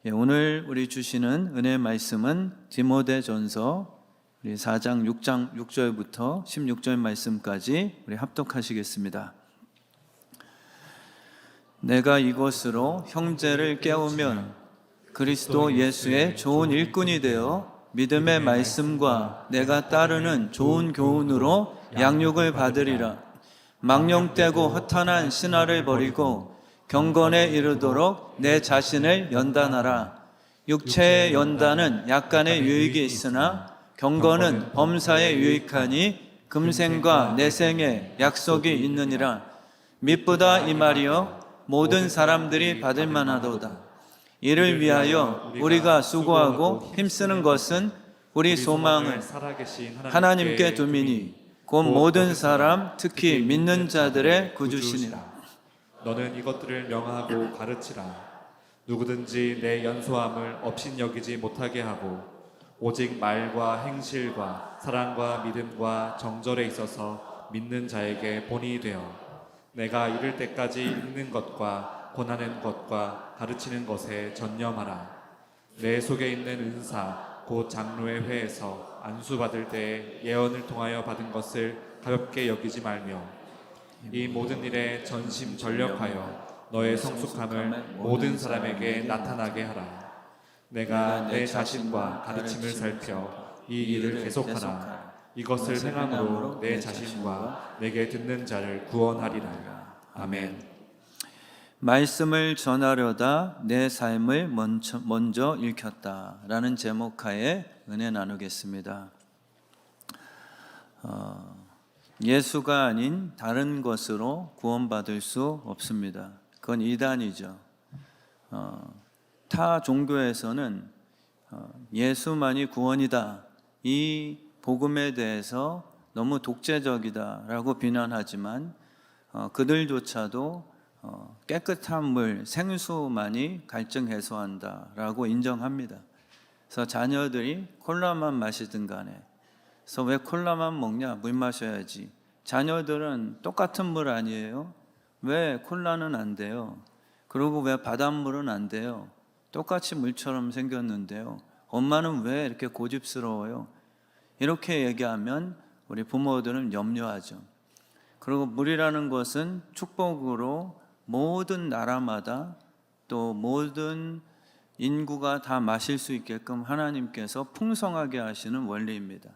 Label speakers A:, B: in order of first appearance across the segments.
A: 오늘 우리 주시는 은혜의 말씀은 디모데전서 4장 6절부터 16절 말씀까지 우리 합독하시겠습니다. 내가 이것으로 형제를 깨우면 그리스도 예수의 좋은 일꾼이 되어 믿음의 말씀과 내가 따르는 좋은 교훈으로 양육을 받으리라. 망령되고 허탄한 신화를 버리고 경건에 이르도록 내 자신을 연단하라. 육체의 연단은 약간의 유익이 있으나 경건은 범사에 유익하니 금생과 내생에 약속이 있느니라. mit보다 이 말이여 모든 사람들이 받을 만하도다. 이를 위하여 우리가 수고하고 힘쓰는 것은 우리 소망을 하나님께 두미니 곧 모든 사람 특히 믿는 자들의 구주시니라.
B: 너는 이것들을 명하고 가르치라. 누구든지 내 연소함을 업신여기지 못하게 하고 오직 말과 행실과 사랑과 믿음과 정절에 있어서 믿는 자에게 본이 되어 내가 이를 때까지 읽는 것과 권하는 것과 가르치는 것에 전념하라. 내 속에 있는 은사 곧 장로의 회에서 안수받을 때에 예언을 통하여 받은 것을 가볍게 여기지 말며 이 모든 일에 전심전력하여 너의 성숙함을 모든 사람에게 나타나게 하라. 내가 내 자신과 가르침을 살펴 이 일을 계속하라. 이것을 행함으로 내 자신과 내게 듣는 자를 구원하리라. 아멘.
A: 말씀을 전하려다 내 삶을 먼저 읽혔다 라는 제목하에 은혜 나누겠습니다. 예수가 아닌 다른 것으로 구원받을 수 없습니다. 그건 이단이죠. 타 종교에서는 예수만이 구원이다, 이 복음에 대해서 너무 독재적이다 라고 비난하지만 그들조차도 깨끗한 물, 생수만이 갈증 해소한다 라고 인정합니다. 그래서 자녀들이 콜라만 마시든 간에 그래서 왜 콜라만 먹냐? 물 마셔야지. 자녀들은 똑같은 물 아니에요? 왜 콜라는 안 돼요? 그리고 왜 바닷물은 안 돼요? 똑같이 물처럼 생겼는데요. 엄마는 왜 이렇게 고집스러워요? 이렇게 얘기하면 우리 부모들은 염려하죠. 그리고 물이라는 것은 축복으로 모든 나라마다 또 모든 인구가 다 마실 수 있게끔 하나님께서 풍성하게 하시는 원리입니다.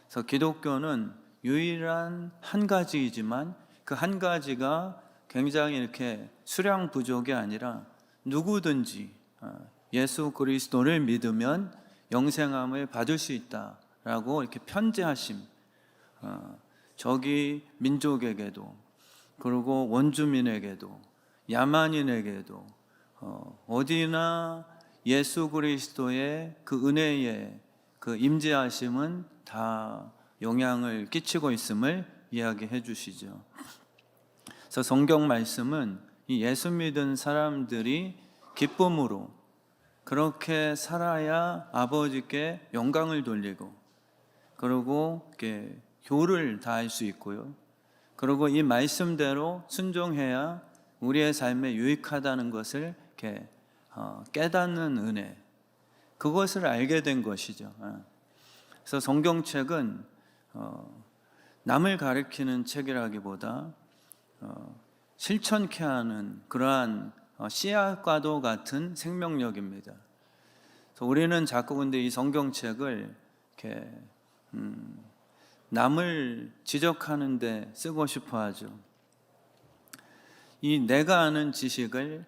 A: 그래서 기독교는 유일한 한 가지이지만 그 한 가지가 굉장히 이렇게 수량 부족이 아니라 누구든지 예수 그리스도를 믿으면 영생함을 받을 수 있다라고 이렇게 편재하심, 저기 민족에게도 그리고 원주민에게도 야만인에게도 어디나 예수 그리스도의 그 은혜의 그 임재하심은 다 영향을 끼치고 있음을 이야기해 주시죠. 그래서 성경 말씀은 이 예수 믿은 사람들이 기쁨으로 그렇게 살아야 아버지께 영광을 돌리고 그리고 이렇게 교를 다할 수 있고요. 그리고 이 말씀대로 순종해야 우리의 삶에 유익하다는 것을 이렇게 깨닫는 은혜, 그것을 알게 된 것이죠. 그래서 성경책은 남을 가르치는 책이라기보다 실천케 하는 그러한 씨앗과도 같은 생명력입니다. 그래서 우리는 자꾸 근데 이 성경책을 이렇게 남을 지적하는데 쓰고 싶어 하죠. 이 내가 아는 지식을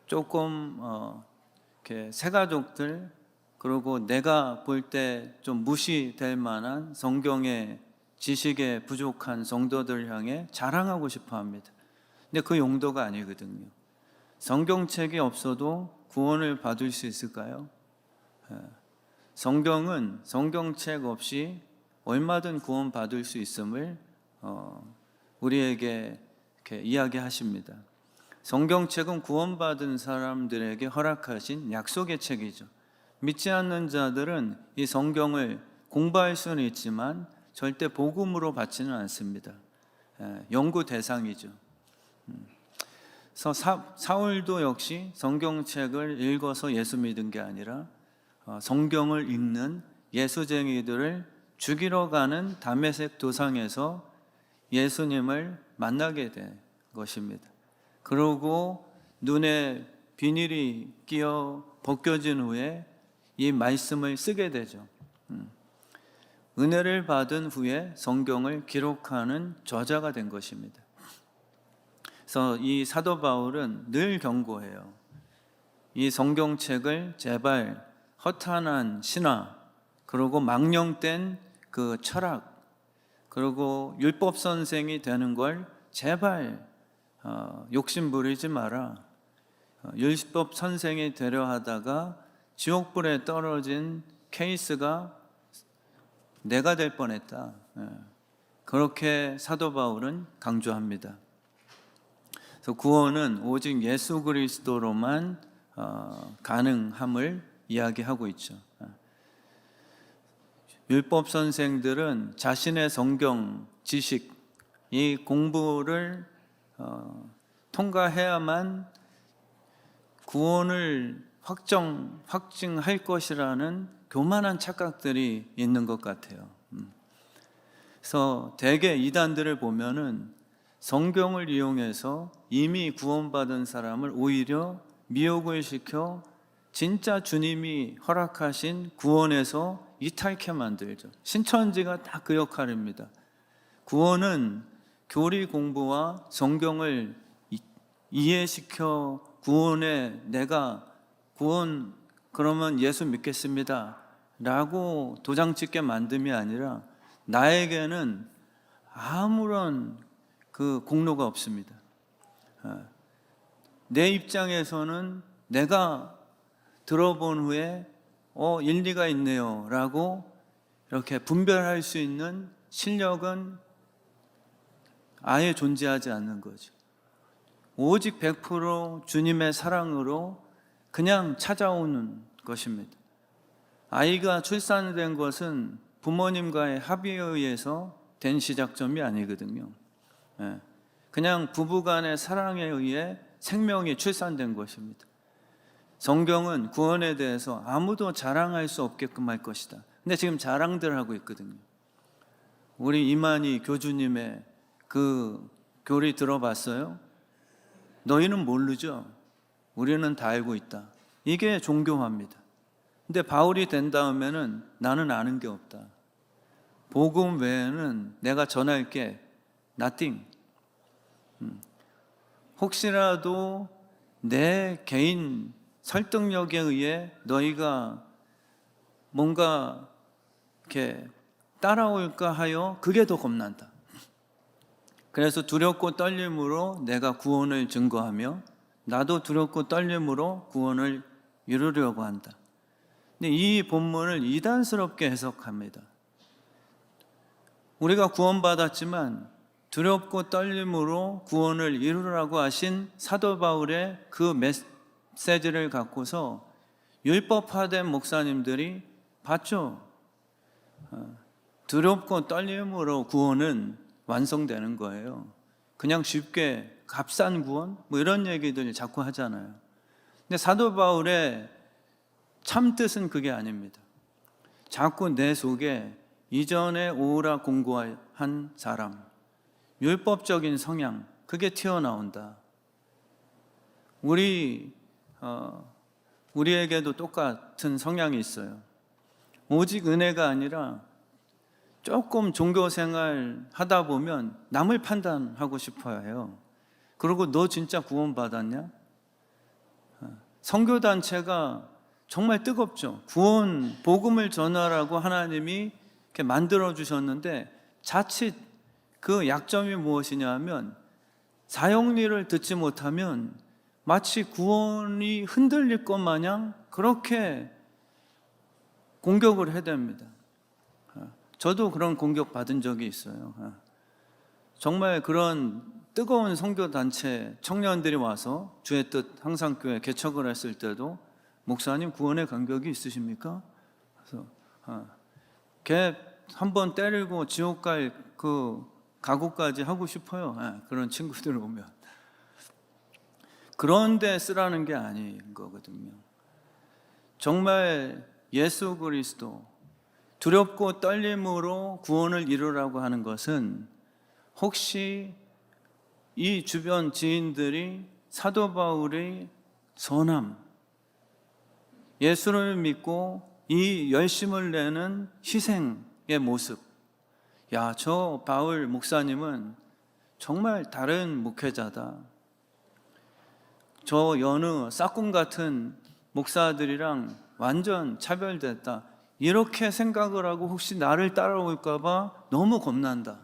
A: 조금 이렇게 새가족들 그리고 내가 볼 때 좀 무시될 만한 성경의 지식에 부족한 성도들 향해 자랑하고 싶어 합니다. 근데 그 용도가 아니거든요. 성경책이 없어도 구원을 받을 수 있을까요? 성경은 성경책 없이 얼마든 구원받을 수 있음을 우리에게 이렇게 이야기하십니다. 성경책은 구원받은 사람들에게 허락하신 약속의 책이죠. 믿지 않는 자들은 이 성경을 공부할 수는 있지만 절대 복음으로 받지는 않습니다. 연구 대상이죠. 그래서 사울도 역시 성경책을 읽어서 예수 믿은 게 아니라 성경을 읽는 예수쟁이들을 죽이러 가는 다메섹 도상에서 예수님을 만나게 된 것입니다. 그러고 눈에 비닐이 끼어 벗겨진 후에 이 말씀을 쓰게 되죠. 은혜를 받은 후에 성경을 기록하는 저자가 된 것입니다. 그래서 이 사도 바울은 늘 경고해요. 이 성경책을 제발 허탄한 신화, 그리고 망령된 그 철학, 그리고 율법 선생이 되는 걸 제발 욕심 부리지 마라. 율법 선생이 되려 하다가 지옥불에 떨어진 케이스가 내가 될 뻔했다. 그렇게 사도 바울은 강조합니다. 그래서 구원은 오직 예수 그리스도로만 가능함을 이야기하고 있죠. 율법 선생들은 자신의 성경 지식, 이 공부를 통과해야만 구원을 확증할 것이라는 교만한 착각들이 있는 것 같아요. 그래서 대개 이단들을 보면은 성경을 이용해서 이미 구원받은 사람을 오히려 미혹을 시켜 진짜 주님이 허락하신 구원에서 이탈케 만들죠. 신천지가 다 그 역할입니다. 구원은 교리 공부와 성경을 이해시켜 구원에 내가 구원 그러면 예수 믿겠습니다 라고 도장 찍게 만듦이 아니라 나에게는 아무런 그 공로가 없습니다. 내 입장에서는 내가 들어본 후에 일리가 있네요 라고 이렇게 분별할 수 있는 실력은 아예 존재하지 않는 거죠. 오직 100% 주님의 사랑으로 그냥 찾아오는 것입니다. 아이가 출산된 것은 부모님과의 합의에 의해서 된 시작점이 아니거든요. 그냥 부부간의 사랑에 의해 생명이 출산된 것입니다. 성경은 구원에 대해서 아무도 자랑할 수 없게끔 할 것이다. 근데 지금 자랑들 하고 있거든요. 우리 이만희 교주님의 그 교리 들어봤어요? 너희는 모르죠? 우리는 다 알고 있다. 이게 종교화입니다. 근데 바울이 된 다음에는 나는 아는 게 없다. 복음 외에는 내가 전할 게 nothing. 혹시라도 내 개인 설득력에 의해 너희가 뭔가 이렇게 따라올까 하여 그게 더 겁난다. 그래서 두렵고 떨림으로 내가 구원을 증거하며 나도 두렵고 떨림으로 구원을 이루려고 한다. 근데 이 본문을 이단스럽게 해석합니다. 우리가 구원받았지만 두렵고 떨림으로 구원을 이루라고 하신 사도 바울의 그 메시지를 갖고서 율법화된 목사님들이 봤죠. 두렵고 떨림으로 구원은 완성되는 거예요. 그냥 쉽게 값싼 구원? 뭐 이런 얘기들 자꾸 하잖아요. 근데 사도 바울의 참 뜻은 그게 아닙니다. 자꾸 내 속에 이전에 오라 공고한 사람, 율법적인 성향, 그게 튀어나온다. 우리에게도 똑같은 성향이 있어요. 오직 은혜가 아니라 조금 종교생활 하다 보면 남을 판단하고 싶어야 해요. 그리고 너 진짜 구원받았냐? 선교단체가 정말 뜨겁죠. 구원, 복음을 전하라고 하나님이 이렇게 만들어주셨는데 자칫 그 약점이 무엇이냐 하면 사형리를 듣지 못하면 마치 구원이 흔들릴 것 마냥 그렇게 공격을 해댑니다. 저도 그런 공격 받은 적이 있어요. 정말 그런 뜨거운 선교단체 청년들이 와서 주의 뜻 항상 교회 개척을 했을 때도 목사님 구원의 간격이 있으십니까? 그래서 걔 한번 때리고 지옥 갈 그 각오까지 하고 싶어요. 그런 친구들 오면. 그런데 쓰라는 게 아닌 거거든요. 정말 예수 그리스도 두렵고 떨림으로 구원을 이루라고 하는 것은 혹시 이 주변 지인들이 사도 바울의 선함, 예수를 믿고 이 열심을 내는 희생의 모습, 야, 저 바울 목사님은 정말 다른 목회자다. 저 여느 싹군 같은 목사들이랑 완전 차별됐다. 이렇게 생각을 하고 혹시 나를 따라올까봐 너무 겁난다.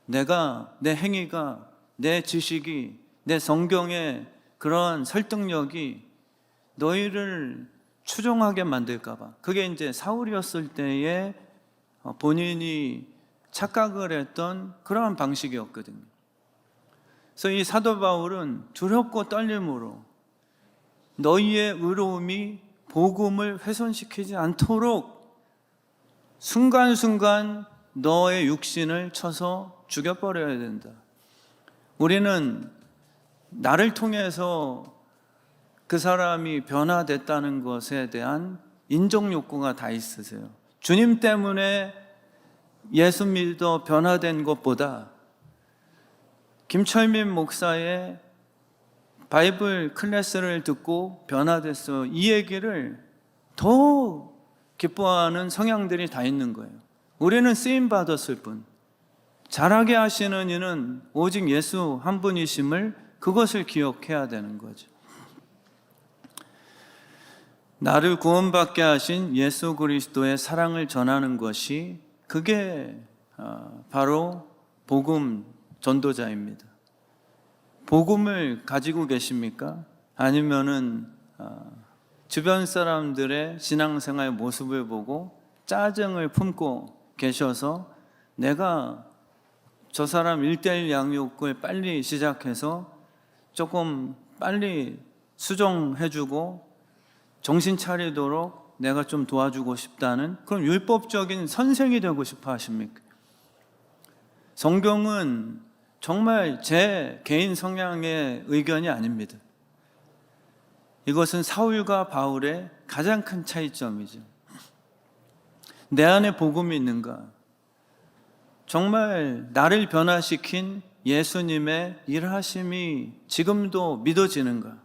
A: 내 행위가, 내 지식이, 내 성경의 그러한 설득력이 너희를 추종하게 만들까봐. 그게 이제 사울이었을 때에 본인이 착각을 했던 그러한 방식이었거든요. 그래서 이 사도 바울은 두렵고 떨림으로 너희의 의로움이 복음을 훼손시키지 않도록 순간순간 너의 육신을 쳐서 죽여버려야 된다. 우리는 나를 통해서 그 사람이 변화됐다는 것에 대한 인정 욕구가 다 있으세요. 주님 때문에 예수 믿어 변화된 것보다 김철민 목사의 바이블 클래스를 듣고 변화됐어, 이 얘기를 더 기뻐하는 성향들이 다 있는 거예요. 우리는 쓰임 받았을 뿐, 잘하게 하시는 이는 오직 예수 한 분이심을, 그것을 기억해야 되는 거죠. 나를 구원받게 하신 예수 그리스도의 사랑을 전하는 것이, 그게 바로 복음 전도자입니다. 복음을 가지고 계십니까? 아니면은 주변 사람들의 신앙생활 모습을 보고 짜증을 품고 계셔서 내가 저 사람 1:1 양육을 빨리 시작해서 조금 빨리 수정해주고 정신 차리도록 내가 좀 도와주고 싶다는 그런 율법적인 선생이 되고 싶어 하십니까? 성경은 정말 제 개인 성향의 의견이 아닙니다. 이것은 사울과 바울의 가장 큰 차이점이죠. 내 안에 복음이 있는가? 정말 나를 변화시킨 예수님의 일하심이 지금도 믿어지는가?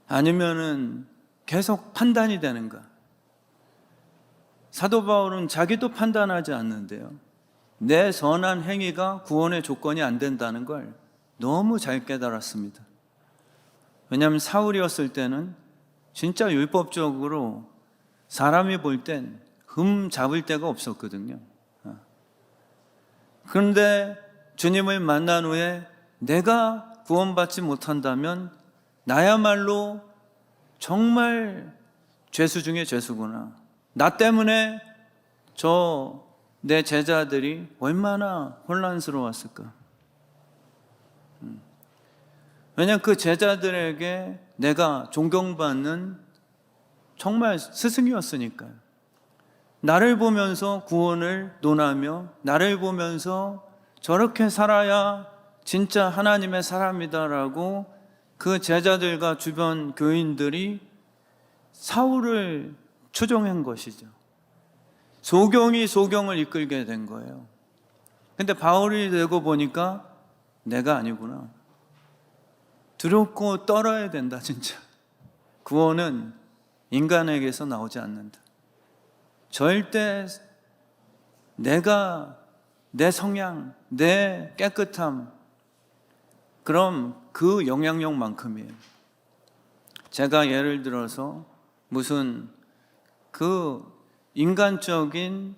A: 아니면은 계속 판단이 되는가? 사도 바울은 자기도 판단하지 않는데요, 내 선한 행위가 구원의 조건이 안 된다는 걸 너무 잘 깨달았습니다. 왜냐하면 사울이었을 때는 진짜 율법적으로 사람이 볼 땐 흠 잡을 데가 없었거든요. 그런데 주님을 만난 후에 내가 구원받지 못한다면 나야말로 정말 죄수 중에 죄수구나. 나 때문에 내 제자들이 얼마나 혼란스러웠을까. 왜냐하면 그 제자들에게 내가 존경받는 정말 스승이었으니까요. 나를 보면서 구원을 논하며 나를 보면서 저렇게 살아야 진짜 하나님의 사람이다라고 그 제자들과 주변 교인들이 사울을 추종한 것이죠. 소경이 소경을 이끌게 된 거예요. 근데 바울이 되고 보니까 내가 아니구나. 두렵고 떨어야 된다, 진짜. 구원은 인간에게서 나오지 않는다. 절대 내가, 내 성향, 내 깨끗함, 그럼 그 영향력만큼이에요. 제가 예를 들어서 무슨 그 인간적인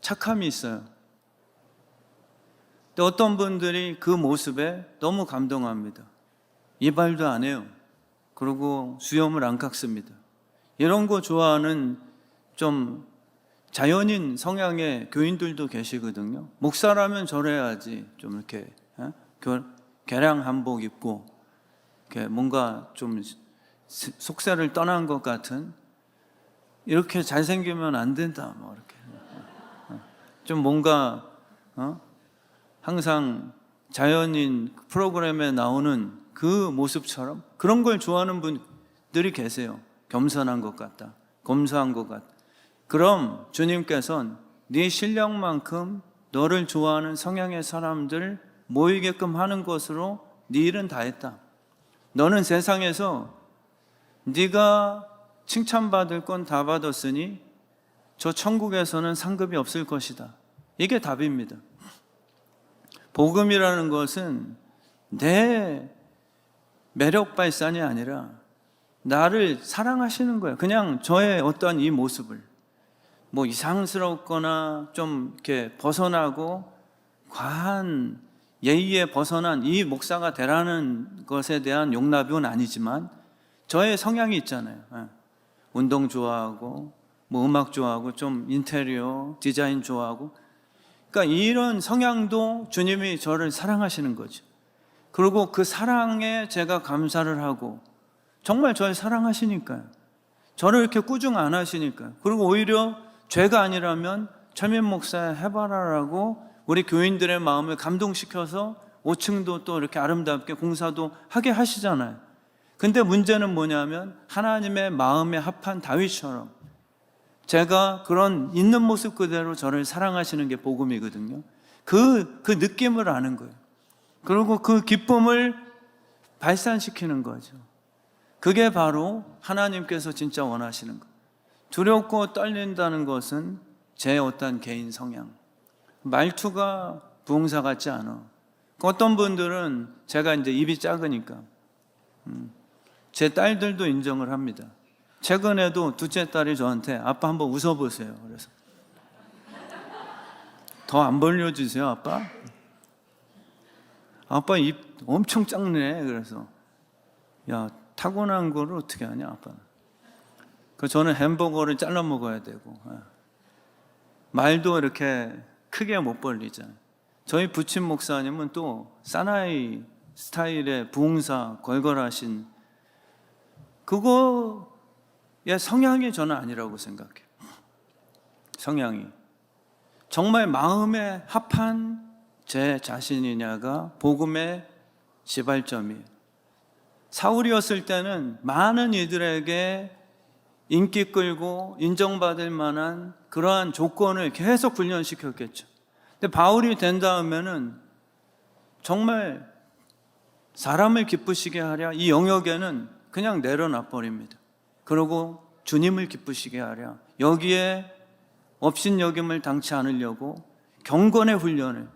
A: 착함이 있어요. 근데 어떤 분들이 그 모습에 너무 감동합니다. 이발도 안 해요. 그리고 수염을 안 깎습니다. 이런 거 좋아하는 좀 자연인 성향의 교인들도 계시거든요. 목사라면 저래야지, 좀 이렇게 개량 한복 입고 이렇게 뭔가 좀 속세를 떠난 것 같은, 이렇게 잘생기면 안 된다, 뭐 이렇게 좀 뭔가 항상 자연인 프로그램에 나오는 그 모습처럼 그런 걸 좋아하는 분들이 계세요. 겸손한 것 같다, 검소한 것 같다. 그럼 주님께서는 네 실력만큼 너를 좋아하는 성향의 사람들 모이게끔 하는 것으로 네 일은 다 했다. 너는 세상에서 네가 칭찬받을 건 다 받았으니 저 천국에서는 상급이 없을 것이다. 이게 답입니다. 복음이라는 것은 내 매력 발산이 아니라 나를 사랑하시는 거예요. 그냥 저의 어떠한 이 모습을 뭐 이상스럽거나 좀 이렇게 벗어나고 과한 예의에 벗어난 이 목사가 되라는 것에 대한 용납은 아니지만 저의 성향이 있잖아요. 운동 좋아하고 뭐 음악 좋아하고 좀 인테리어 디자인 좋아하고, 그러니까 이런 성향도 주님이 저를 사랑하시는 거죠. 그리고 그 사랑에 제가 감사를 하고 정말 저를 사랑하시니까요. 저를 이렇게 꾸중 안 하시니까요. 그리고 오히려 죄가 아니라면 최민 목사 해봐라라고 우리 교인들의 마음을 감동시켜서 5층도 또 이렇게 아름답게 공사도 하게 하시잖아요. 근데 문제는 뭐냐면 하나님의 마음에 합한 다윗처럼 제가 그런 있는 모습 그대로 저를 사랑하시는 게 복음이거든요. 그 느낌을 아는 거예요. 그리고 그 기쁨을 발산시키는 거죠. 그게 바로 하나님께서 진짜 원하시는 것. 두렵고 떨린다는 것은 제 어떤 개인 성향. 말투가 부흥사 같지 않아. 어떤 분들은 제가 이제 입이 작으니까 제 딸들도 인정을 합니다. 최근에도 둘째 딸이 저한테 아빠 한번 웃어보세요. 그래서 더 안 벌려주세요, 아빠. 아빠 입 엄청 작네. 그래서 야, 타고난 거를 어떻게 하냐, 아빠는. 그 저는 햄버거를 잘라 먹어야 되고 말도 이렇게 크게 못 벌리잖아요. 저희 부친 목사님은 또 사나이 스타일의 부흥사 걸걸하신 그거의 성향이 저는 아니라고 생각해요. 성향이 정말 마음에 합한 제 자신이냐가 복음의 시발점이에요. 사울이었을 때는 많은 이들에게 인기 끌고 인정받을 만한 그러한 조건을 계속 훈련시켰겠죠. 근데 바울이 된 다음에는 정말 사람을 기쁘시게 하랴 이 영역에는 그냥 내려놔 버립니다. 그리고 주님을 기쁘시게 하랴 여기에 업신여김을 당치 않으려고 경건의 훈련을.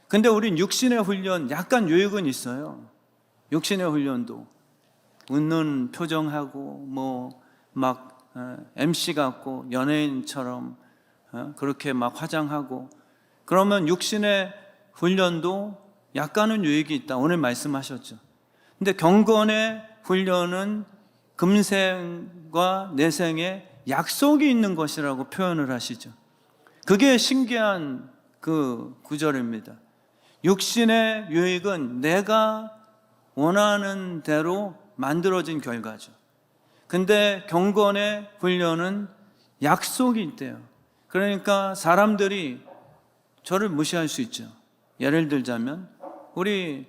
A: 근데 우린 육신의 훈련 약간 유익은 있어요. 육신의 훈련도 웃는 표정하고 뭐 막 MC 같고 연예인처럼 그렇게 막 화장하고 그러면 육신의 훈련도 약간은 유익이 있다. 오늘 말씀하셨죠. 근데 경건의 훈련은 금생과 내생에 약속이 있는 것이라고 표현을 하시죠. 그게 신기한 그 구절입니다. 육신의 유익은 내가 원하는 대로 만들어진 결과죠. 근데 경건의 훈련은 약속이 있대요. 그러니까 사람들이 저를 무시할 수 있죠. 예를 들자면 우리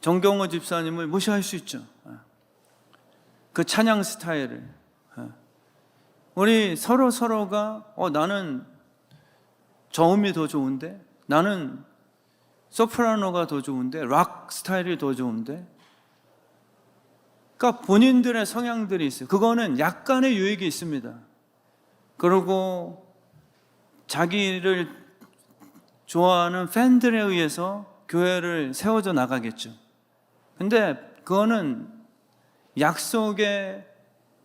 A: 정경호 집사님을 무시할 수 있죠. 그 찬양 스타일을. 우리 서로가 나는 저음이 더 좋은데, 나는 소프라노가 더 좋은데, 락 스타일이 더 좋은데. 그러니까 본인들의 성향들이 있어요. 그거는 약간의 유익이 있습니다. 그리고 자기를 좋아하는 팬들에 의해서 교회를 세워져 나가겠죠. 근데 그거는 약속에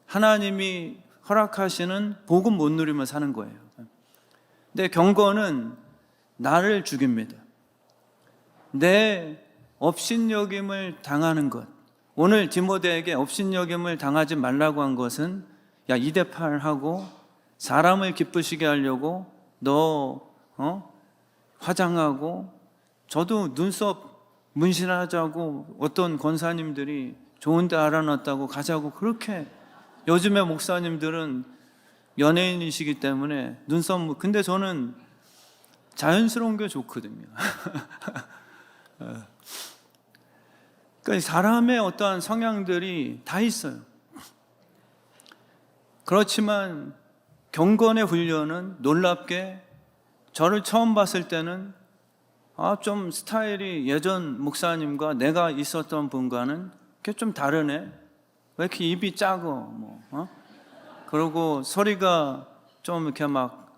A: 하나님이 허락하시는 복음 못 누리며 사는 거예요. 근데 경건은 나를 죽입니다. 내 업신여김을 당하는 것. 오늘 디모데에게 업신여김을 당하지 말라고 한 것은 야 2대8 하고 사람을 기쁘시게 하려고 너 화장하고, 저도 눈썹 문신하자고 어떤 권사님들이 좋은 데 알아놨다고 가자고 그렇게, 요즘의 목사님들은 연예인이시기 때문에 눈썹, 근데 저는 자연스러운 게 좋거든요. 그러니까 사람의 어떠한 성향들이 다 있어요. 그렇지만 경건의 훈련은 놀랍게 저를 처음 봤을 때는 좀 스타일이 예전 목사님과 내가 있었던 분과는 그게 좀 다르네. 왜 이렇게 입이 작어? 그리고 소리가 좀 이렇게 막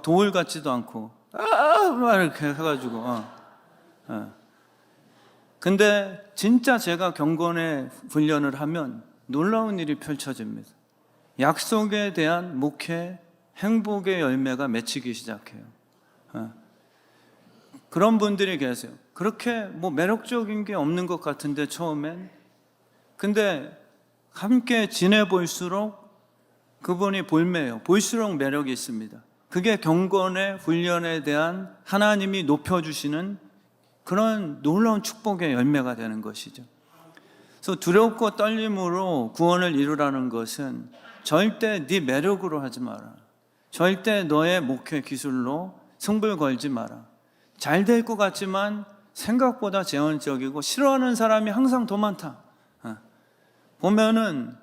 A: 도울 같지도 않고 막 이렇게 해가지고 근데 진짜 제가 경건의 훈련을 하면 놀라운 일이 펼쳐집니다. 약속에 대한 목회, 행복의 열매가 맺히기 시작해요. 그런 분들이 계세요. 그렇게 매력적인 게 없는 것 같은데 처음엔. 근데 함께 지내볼수록 그분이 볼매예요. 볼수록 매력이 있습니다. 그게 경건의 훈련에 대한 하나님이 높여주시는 그런 놀라운 축복의 열매가 되는 것이죠. 그래서 두렵고 떨림으로 구원을 이루라는 것은 절대 네 매력으로 하지 마라. 절대 너의 목회 기술로 승부를 걸지 마라. 잘 될 것 같지만 생각보다 제한적이고 싫어하는 사람이 항상 더 많다. 보면은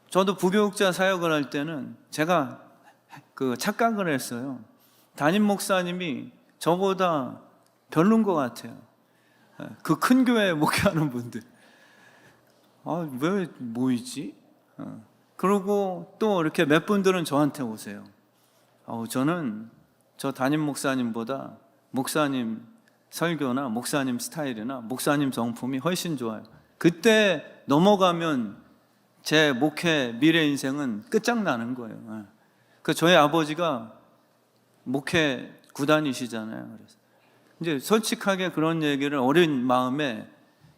A: 저도 부교육자 사역을 할 때는 제가 착각을 했어요. 담임 목사님이 저보다 별론 것 같아요. 그 큰 교회 목회하는 분들. 왜 모이지? 그리고 또 이렇게 몇 분들은 저한테 오세요. 저는 저 담임 목사님보다 목사님 설교나 목사님 스타일이나 목사님 성품이 훨씬 좋아요. 그때 넘어가면 제 목회 미래 인생은 끝장나는 거예요. 저희 아버지가 목회 구단이시잖아요. 그래서 이제 솔직하게 그런 얘기를 어린 마음에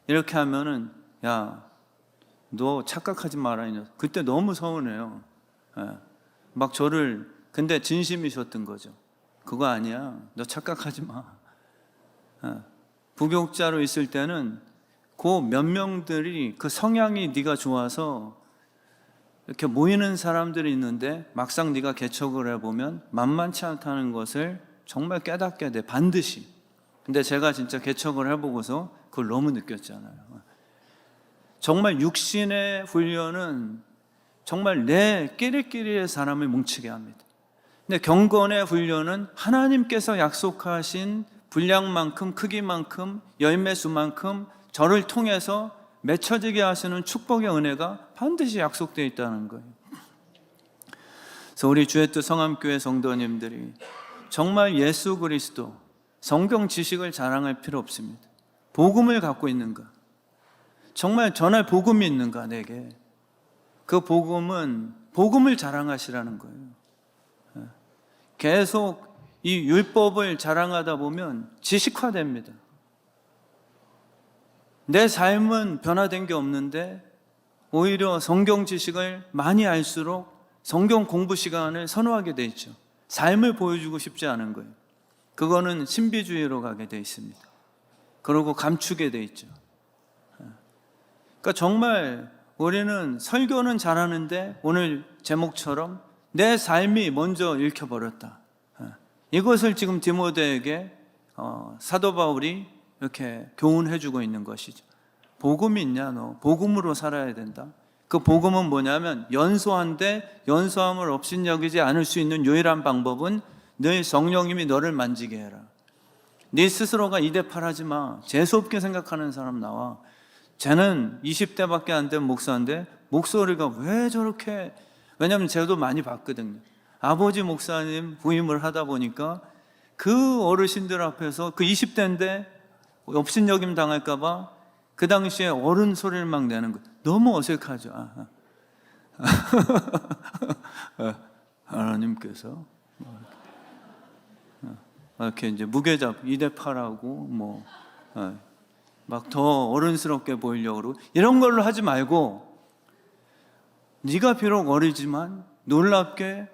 A: 이렇게 하면은 야, 너 착각하지 마라. 그때 너무 서운해요. 막 저를 근데 진심이셨던 거죠. 그거 아니야. 너 착각하지 마. 부교육자로 있을 때는 그 몇 명들이 그 성향이 네가 좋아서 이렇게 모이는 사람들이 있는데 막상 네가 개척을 해보면 만만치 않다는 것을 정말 깨닫게 돼. 반드시. 근데 제가 진짜 개척을 해보고서 그걸 너무 느꼈잖아요. 정말 육신의 훈련은 정말 내 끼리끼리의 사람을 뭉치게 합니다. 근데 경건의 훈련은 하나님께서 약속하신 분량만큼, 크기만큼, 열매수만큼 저를 통해서 맺혀지게 하시는 축복의 은혜가 반드시 약속되어 있다는 거예요. 그래서 우리 주의 뜻 성암교회 성도님들이 정말 예수 그리스도 성경 지식을 자랑할 필요 없습니다. 복음을 갖고 있는가? 정말 전할 복음이 있는가 내게? 그 복음은 복음을 자랑하시라는 거예요. 계속 이 율법을 자랑하다 보면 지식화됩니다. 내 삶은 변화된 게 없는데 오히려 성경 지식을 많이 알수록 성경 공부 시간을 선호하게 돼 있죠. 삶을 보여주고 싶지 않은 거예요. 그거는 신비주의로 가게 돼 있습니다. 그러고 감추게 돼 있죠. 그러니까 정말 우리는 설교는 잘하는데 오늘 제목처럼 내 삶이 먼저 읽혀버렸다. 이것을 지금 디모데에게 사도 바울이 이렇게 교훈해주고 있는 것이죠. 복음이 있냐 너? 복음으로 살아야 된다. 그 복음은 뭐냐면 연소한데 연소함을 업신여기지 않을 수 있는 유일한 방법은 늘 성령님이 너를 만지게 해라. 네 스스로가 이대팔하지 마. 재수없게 생각하는 사람 나와. 쟤는 20대밖에 안 된 목사인데 목소리가 왜 저렇게, 왜냐하면 제도 많이 봤거든요. 아버지 목사님 부임을 하다 보니까 그 어르신들 앞에서 그 20대인데 업신여김 당할까봐 그 당시에 어른 소리를 막 내는 거 너무 어색하죠. 하나님께서 이렇게 이제 무게잡 2대8하고 막 더 어른스럽게 보이려고 그러고 이런 걸로 하지 말고 네가 비록 어리지만 놀랍게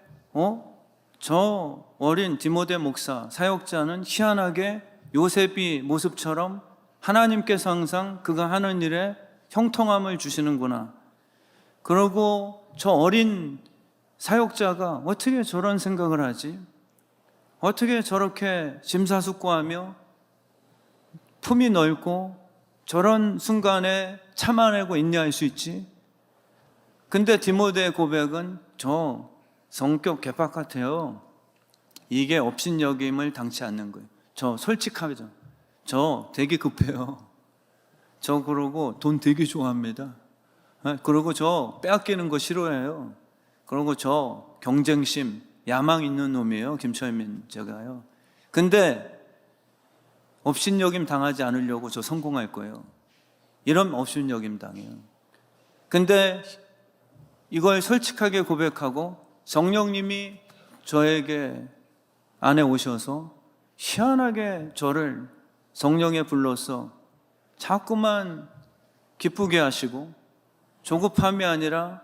A: 저 어린 디모데 목사 사역자는 희한하게 요셉이 모습처럼 하나님께서 항상 그가 하는 일에 형통함을 주시는구나. 그리고 저 어린 사역자가 어떻게 저런 생각을 하지? 어떻게 저렇게 심사숙고하며 품이 넓고 저런 순간에 참아내고 인내할 수 있지? 근데 디모데의 고백은 저 성격 개팍 같아요. 이게 업신여김을 당치 않는 거예요. 저 솔직하죠. 저 되게 급해요. 저 그러고 돈 되게 좋아합니다. 그러고 저 빼앗기는 거 싫어해요. 그러고 저 경쟁심, 야망 있는 놈이에요. 김철민 제가요. 근데 업신여김 당하지 않으려고 저 성공할 거예요. 이런 업신여김 당해요. 근데 이걸 솔직하게 고백하고 성령님이 저에게 안에 오셔서 희한하게 저를 성령에 불러서 자꾸만 기쁘게 하시고 조급함이 아니라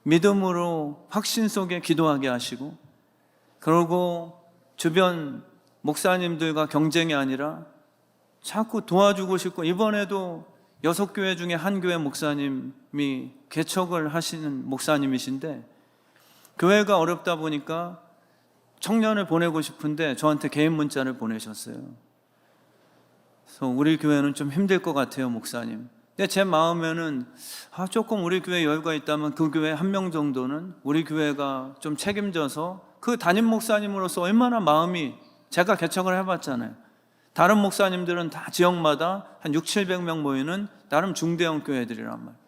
A: 믿음으로 확신 속에 기도하게 하시고, 그리고 주변 목사님들과 경쟁이 아니라 자꾸 도와주고 싶고, 이번에도 6교회 중에 한 교회 목사님이 개척을 하시는 목사님이신데 교회가 어렵다 보니까 청년을 보내고 싶은데 저한테 개인 문자를 보내셨어요. 그래서 우리 교회는 좀 힘들 것 같아요, 목사님. 근데 제 마음에는 조금 우리 교회 여유가 있다면 그 교회 한 명 정도는 우리 교회가 좀 책임져서, 그 담임 목사님으로서 얼마나 마음이, 제가 개척을 해봤잖아요. 다른 목사님들은 다 지역마다 한 600~700명 모이는 나름 중대형 교회들이란 말이에요.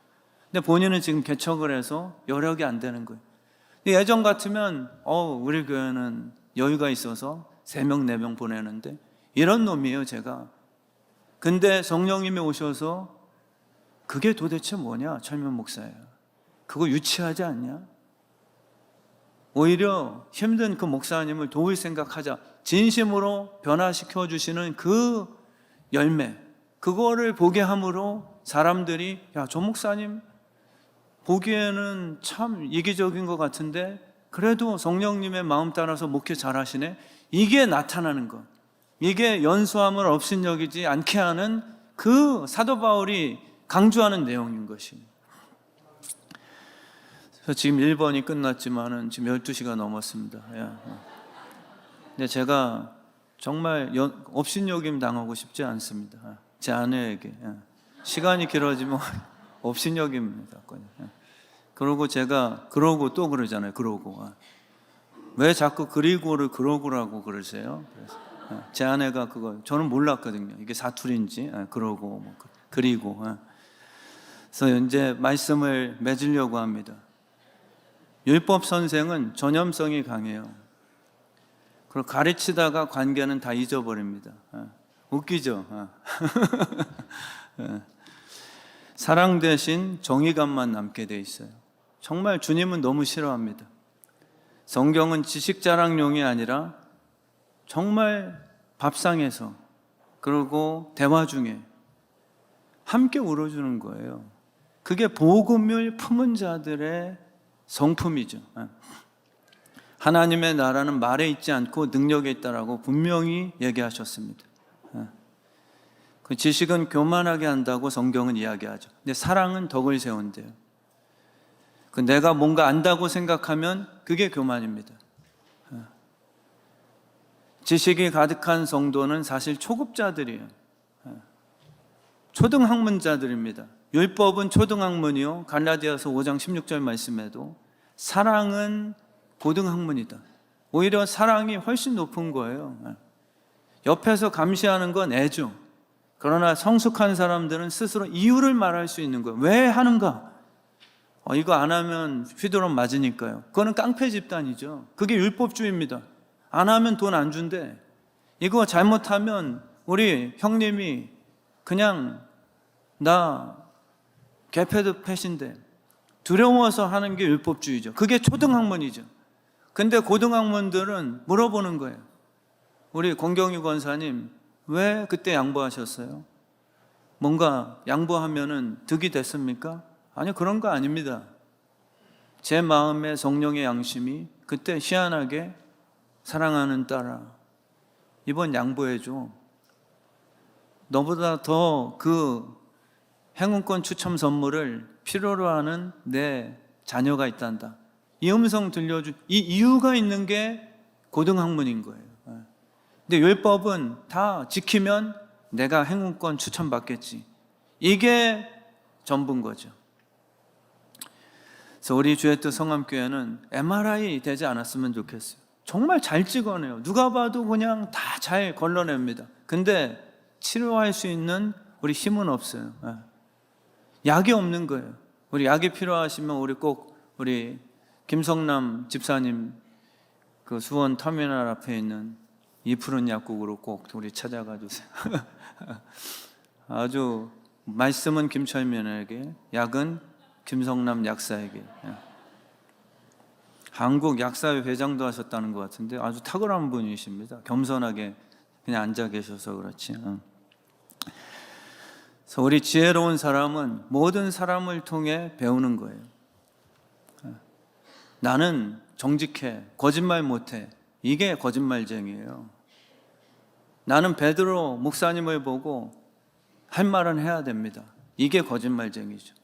A: 근데 본인은 지금 개척을 해서 여력이 안 되는 거예요. 예전 같으면 우리 교회는 여유가 있어서 3명, 4명 보내는데 이런 놈이에요, 제가. 근데 성령님이 오셔서 그게 도대체 뭐냐, 철면 목사야. 그거 유치하지 않냐? 오히려 힘든 그 목사님을 도울 생각하자. 진심으로 변화시켜 주시는 그 열매, 그거를 보게 함으로 사람들이 저 목사님 보기에는 참 이기적인 것 같은데 그래도 성령님의 마음 따라서 목회 잘하시네. 이게 나타나는 것. 이게 연수함을 업신여기지 않게 하는 그 사도 바울이 강조하는 내용인 것입니다. 지금 1번이 끝났지만은 지금 12시가 넘었습니다. 근데 제가 정말 업신여김 당하고 싶지 않습니다. 제 아내에게. 시간이 길어지면 업신여김 같거든요. 그러고 제가 그러고 또 그러잖아요. 그러고. 왜 자꾸 그리고를 그러고라고 그러세요? 그래서 제 아내가 그거 저는 몰랐거든요. 이게 사투리인지. 그러고 그리고. 그래서 이제 말씀을 맺으려고 합니다. 율법 선생은 전염성이 강해요. 그리고 가르치다가 관계는 다 잊어버립니다. 웃기죠? 사랑 대신 정의감만 남게 돼 있어요. 정말 주님은 너무 싫어합니다. 성경은 지식 자랑용이 아니라 정말 밥상에서 그리고 대화 중에 함께 울어주는 거예요. 그게 복음을 품은 자들의 성품이죠. 하나님의 나라는 말에 있지 않고 능력에 있다라고 분명히 얘기하셨습니다. 그 지식은 교만하게 한다고 성경은 이야기하죠. 근데 사랑은 덕을 세운대요. 그 내가 뭔가 안다고 생각하면 그게 교만입니다. 지식이 가득한 성도는 사실 초급자들이에요. 초등학문자들입니다. 율법은 초등학문이요. 갈라디아서 5장 16절 말씀에도 사랑은 고등학문이다. 오히려 사랑이 훨씬 높은 거예요. 옆에서 감시하는 건 애죠. 그러나 성숙한 사람들은 스스로 이유를 말할 수 있는 거예요. 왜 하는가? 이거 안 하면 휘두름 맞으니까요. 그거는 깡패 집단이죠. 그게 율법주의입니다. 안 하면 돈 안 준대. 이거 잘못하면 우리 형님이 그냥 나 개패드 패신데, 두려워서 하는 게 율법주의죠. 그게 초등학문이죠. 근데 고등학문들은 물어보는 거예요. 우리 권경유 권사님 왜 그때 양보하셨어요? 뭔가 양보하면은 득이 됐습니까? 아니요, 그런 거 아닙니다. 제 마음의 성령의 양심이 그때 희한하게 사랑하는 딸아, 이번 양보해줘. 너보다 더 그 행운권 추첨 선물을 필요로 하는 내 자녀가 있단다. 이 음성 들려준 이 이유가 있는 게 고등학문인 거예요. 근데 율법은 다 지키면 내가 행운권 추첨받겠지. 이게 전부인 거죠. 그래서 우리 주의 뜻 성함교회는 MRI 되지 않았으면 좋겠어요. 정말 잘 찍어내요. 누가 봐도 그냥 다 잘 걸러냅니다. 근데 치료할 수 있는 우리 힘은 없어요. 약이 없는 거예요. 우리 약이 필요하시면 우리 꼭 우리 김성남 집사님 그 수원 터미널 앞에 있는 이 푸른 약국으로 꼭 우리 찾아가 주세요. 아주 말씀은 김철민에게, 약은 김성남 약사에게. 한국 약사회 회장도 하셨다는 것 같은데 아주 탁월한 분이십니다. 겸손하게 그냥 앉아 계셔서 그렇지. 그래서 우리 지혜로운 사람은 모든 사람을 통해 배우는 거예요. 나는 정직해, 거짓말 못해. 이게 거짓말쟁이에요. 나는 베드로 목사님을 보고 할 말은 해야 됩니다. 이게 거짓말쟁이죠.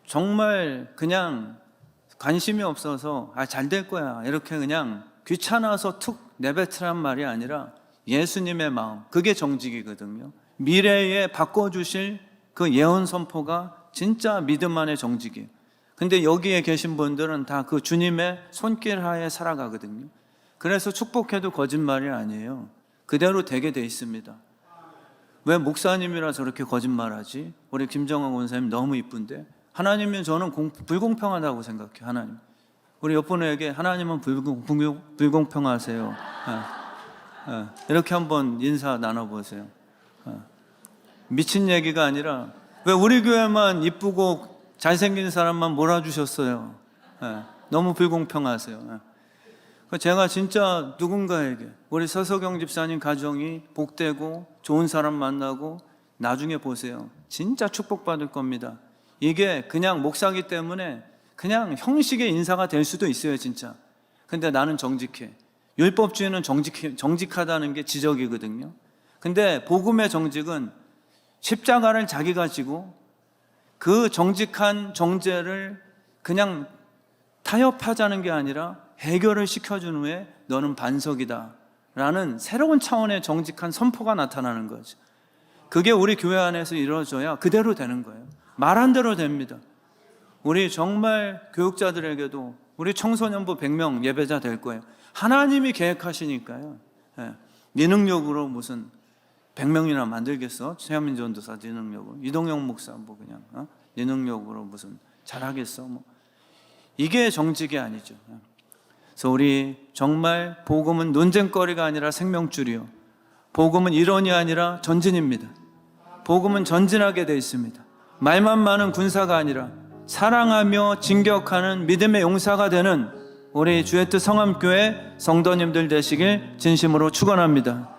A: 정말 그냥 관심이 없어서 잘 될 거야 이렇게 그냥 귀찮아서 툭 내뱉으란 말이 아니라 예수님의 마음, 그게 정직이거든요. 미래에 바꿔주실 그 예언 선포가 진짜 믿음 안의 정직이에요. 근데 여기에 계신 분들은 다 그 주님의 손길 하에 살아가거든요. 그래서 축복해도 거짓말이 아니에요. 그대로 되게 돼 있습니다. 왜 목사님이라 저렇게 거짓말하지? 우리 김정은 원사님 너무 이쁜데 하나님은 저는 불공평하다고 생각해요. 하나님, 우리 옆분에게 하나님은 불공평하세요. 이렇게 한번 인사 나눠보세요. 미친 얘기가 아니라 왜 우리 교회만 이쁘고 잘생긴 사람만 몰아주셨어요? 너무 불공평하세요. 제가 진짜 누군가에게 우리 서석영 집사님 가정이 복되고 좋은 사람 만나고 나중에 보세요. 진짜 축복받을 겁니다. 이게 그냥 목사기 때문에 그냥 형식의 인사가 될 수도 있어요, 진짜. 근데 나는 정직해. 율법주의는 정직하다는 게 지적이거든요. 근데 복음의 정직은 십자가를 자기가 지고 그 정직한 정죄를 그냥 타협하자는 게 아니라 해결을 시켜준 후에 너는 반석이다 라는 새로운 차원의 정직한 선포가 나타나는 거죠. 그게 우리 교회 안에서 이루어져야 그대로 되는 거예요. 말한 대로 됩니다. 우리 정말 교육자들에게도 우리 청소년부 100명 예배자 될 거예요. 하나님이 계획하시니까요. 네 능력으로 무슨 100명이나 만들겠어? 최하민 전도사 네 능력으로. 이동영 목사 뭐 그냥 네 능력으로 무슨 잘하겠어? 뭐 이게 정직이 아니죠. 그래서 우리 정말 복음은 논쟁거리가 아니라 생명줄이요. 복음은 이론이 아니라 전진입니다. 복음은 전진하게 되어 있습니다. 말만 많은 군사가 아니라 사랑하며 진격하는 믿음의 용사가 되는 우리 주의 뜻 성함교회 성도님들 되시길 진심으로 축원합니다.